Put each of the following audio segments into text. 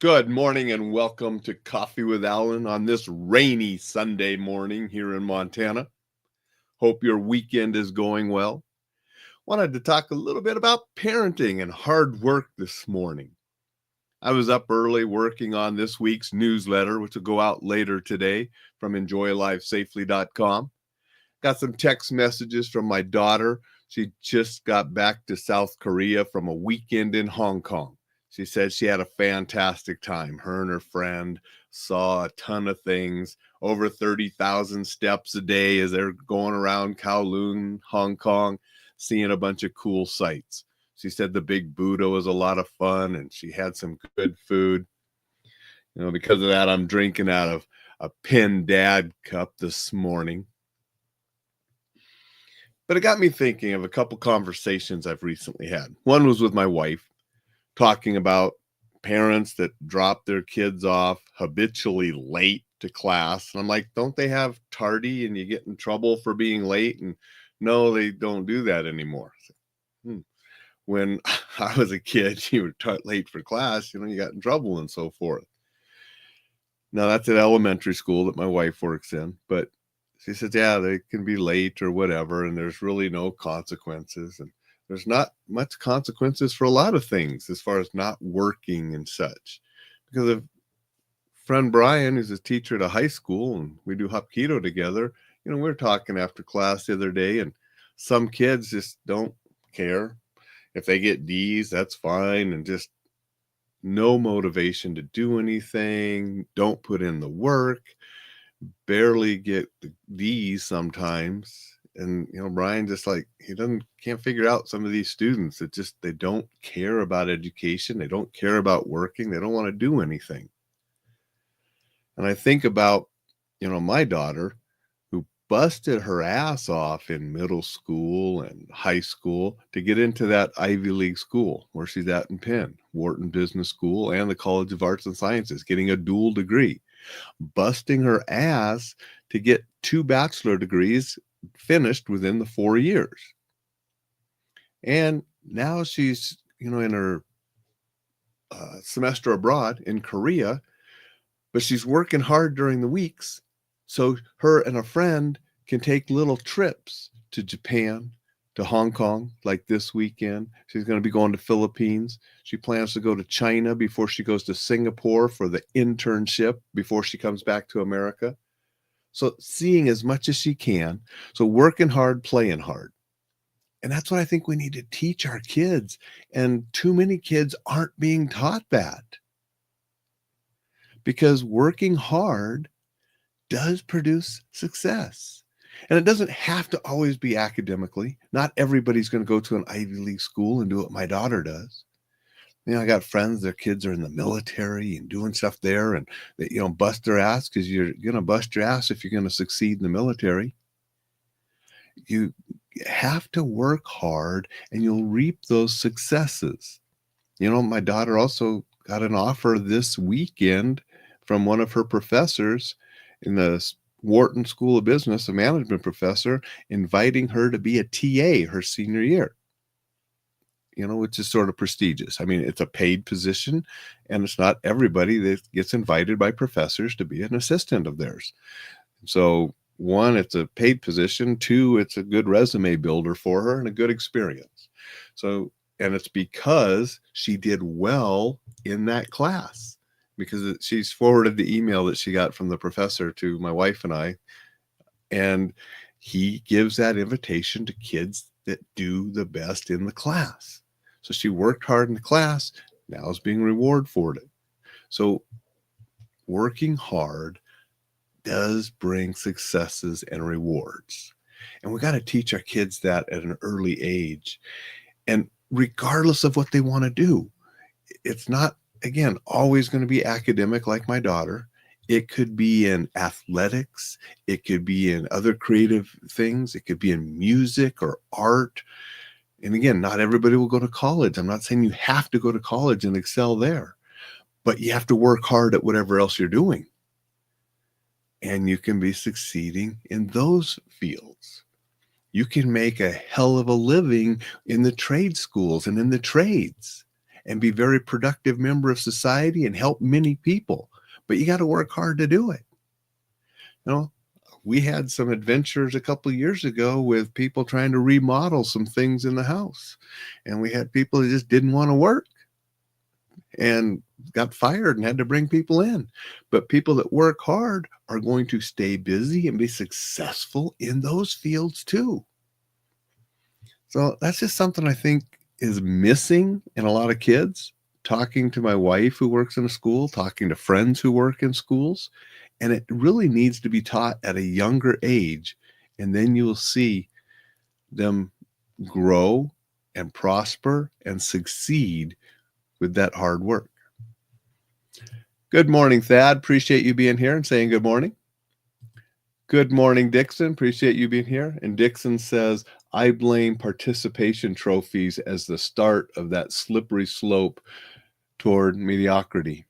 Good morning and welcome to Coffee with Alain on this rainy Sunday morning here in Montana. Hope your weekend is going well. Wanted to talk a little bit about parenting and hard work this morning. I was up early working on this week's newsletter, which will go out later today from enjoylifesafely.com. Got some text messages from my daughter. She just got back to South Korea from a weekend in Hong Kong. She said she had a fantastic time. Her and her friend saw a ton of things, over 30,000 steps a day as they're going around Kowloon, Hong Kong, seeing a bunch of cool sights. She said the big Buddha was a lot of fun and she had some good food. Because of that, I'm drinking out of a Penn Dad cup this morning. But it got me thinking of a couple conversations I've recently had. One was with my wife, talking about parents that drop their kids off habitually late to class. And I'm like, don't they have tardy and you get in trouble for being late? And no, they don't do that anymore. When I was a kid, you were late for class, you got in trouble and so forth. Now that's at elementary school that my wife works in, but she says, yeah, they can be late or whatever, and there's really no consequences. And there's not much consequences for a lot of things as far as not working and such. Because of friend Brian, who's a teacher at a high school, and we do Hapkido together, we were talking after class the other day, and some kids just don't care. If they get D's, that's fine, and just no motivation to do anything, don't put in the work, barely get the D's sometimes. And Brian just can't figure out some of these students that they don't care about education, they don't care about working, they don't want to do anything. And I think about my daughter, who busted her ass off in middle school and high school to get into that Ivy League school where she's at in Penn, Wharton Business School and the College of Arts and Sciences, getting a dual degree, busting her ass to get 2 bachelor degrees finished within the 4 years. And now she's, in her semester abroad in Korea, but she's working hard during the weeks. So her and a friend can take little trips to Japan, to Hong Kong, like this weekend. She's going to be going to Philippines. She plans to go to China before she goes to Singapore for the internship before she comes back to America. So seeing as much as she can. So working hard, playing hard. And that's what I think we need to teach our kids. And too many kids aren't being taught that. Because working hard does produce success. And it doesn't have to always be academically. Not everybody's going to go to an Ivy League school and do what my daughter does. I got friends, their kids are in the military and doing stuff there, and they, bust their ass, because you're going to bust your ass if you're going to succeed in the military. You have to work hard and you'll reap those successes. My daughter also got an offer this weekend from one of her professors in the Wharton School of Business, a management professor, inviting her to be a TA her senior year. Which is sort of prestigious. I mean, it's a paid position, and it's not everybody that gets invited by professors to be an assistant of theirs. So, 1, it's a paid position. 2, it's a good resume builder for her and a good experience. So, and it's because she did well in that class, because she's forwarded the email that she got from the professor to my wife and I, and he gives that invitation to kids that do the best in the class. So she worked hard in the class, now is being rewarded for it. So working hard does bring successes and rewards. And we got to teach our kids that at an early age. And regardless of what they want to do, it's not, again, always going to be academic like my daughter. It could be in athletics. It could be in other creative things. It could be in music or art. And again, not everybody will go to college. I'm not saying you have to go to college and excel there, but you have to work hard at whatever else you're doing. And you can be succeeding in those fields. You can make a hell of a living in the trade schools and in the trades. and be a very productive member of society and help many people. But you got to work hard to do it. You know, we had some adventures a couple of years ago with people trying to remodel some things in the house. And we had people that just didn't want to work and got fired and had to bring people in. But people that work hard are going to stay busy and be successful in those fields too. So that's just something I think is missing in a lot of kids. Talking to my wife who works in a school, talking to friends who work in schools, and it really needs to be taught at a younger age. And then you'll see them grow and prosper and succeed with that hard work. Good morning, Thad. Appreciate you being here and saying good morning. Good morning, Dixon. Appreciate you being here. And Dixon says, I blame participation trophies as the start of that slippery slope toward mediocrity.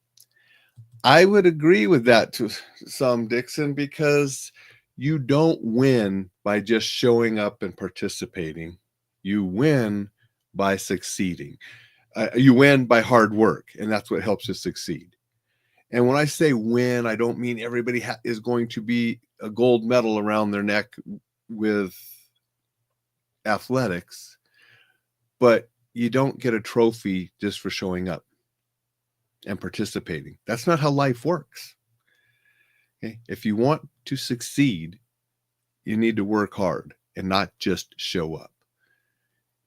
I would agree with that to some, Dixon, because you don't win by just showing up and participating. You win by succeeding. You win by hard work, and that's what helps you succeed. And when I say win, I don't mean everybody is going to be a gold medal around their neck with athletics, but you don't get a trophy just for showing up and participating. That's not how life works. Okay? If you want to succeed, you need to work hard and not just show up.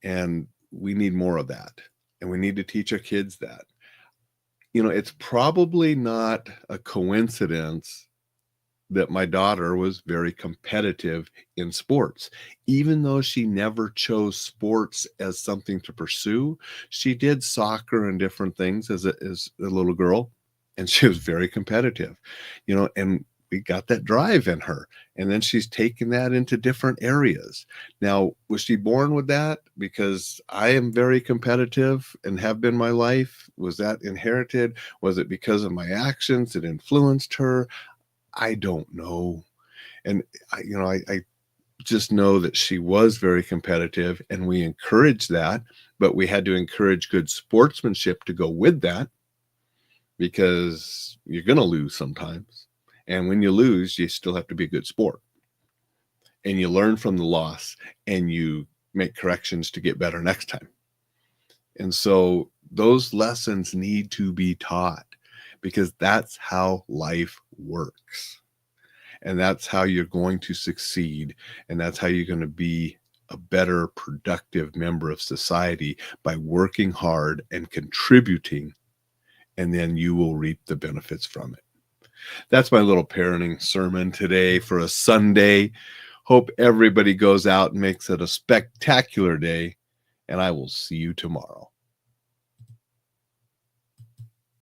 And we need more of that. And we need to teach our kids that. You know, it's probably not a coincidence that my daughter was very competitive in sports. Even though she never chose sports as something to pursue, she did soccer and different things as a little girl, and she was very competitive, you know, and we got that drive in her. And then she's taken that into different areas. Now, was she born with that? Because I am very competitive and have been my life. Was that inherited? Was it because of my actions that influenced her? I don't know. And I just know that she was very competitive, and we encouraged that, but we had to encourage good sportsmanship to go with that, because you're going to lose sometimes. And when you lose, you still have to be a good sport. And you learn from the loss and you make corrections to get better next time. And so those lessons need to be taught, because that's how life works. And that's how you're going to succeed. And that's how you're going to be a better, productive member of society, by working hard and contributing. And then you will reap the benefits from it. That's my little parenting sermon today for a Sunday. Hope everybody goes out and makes it a spectacular day. And I will see you tomorrow.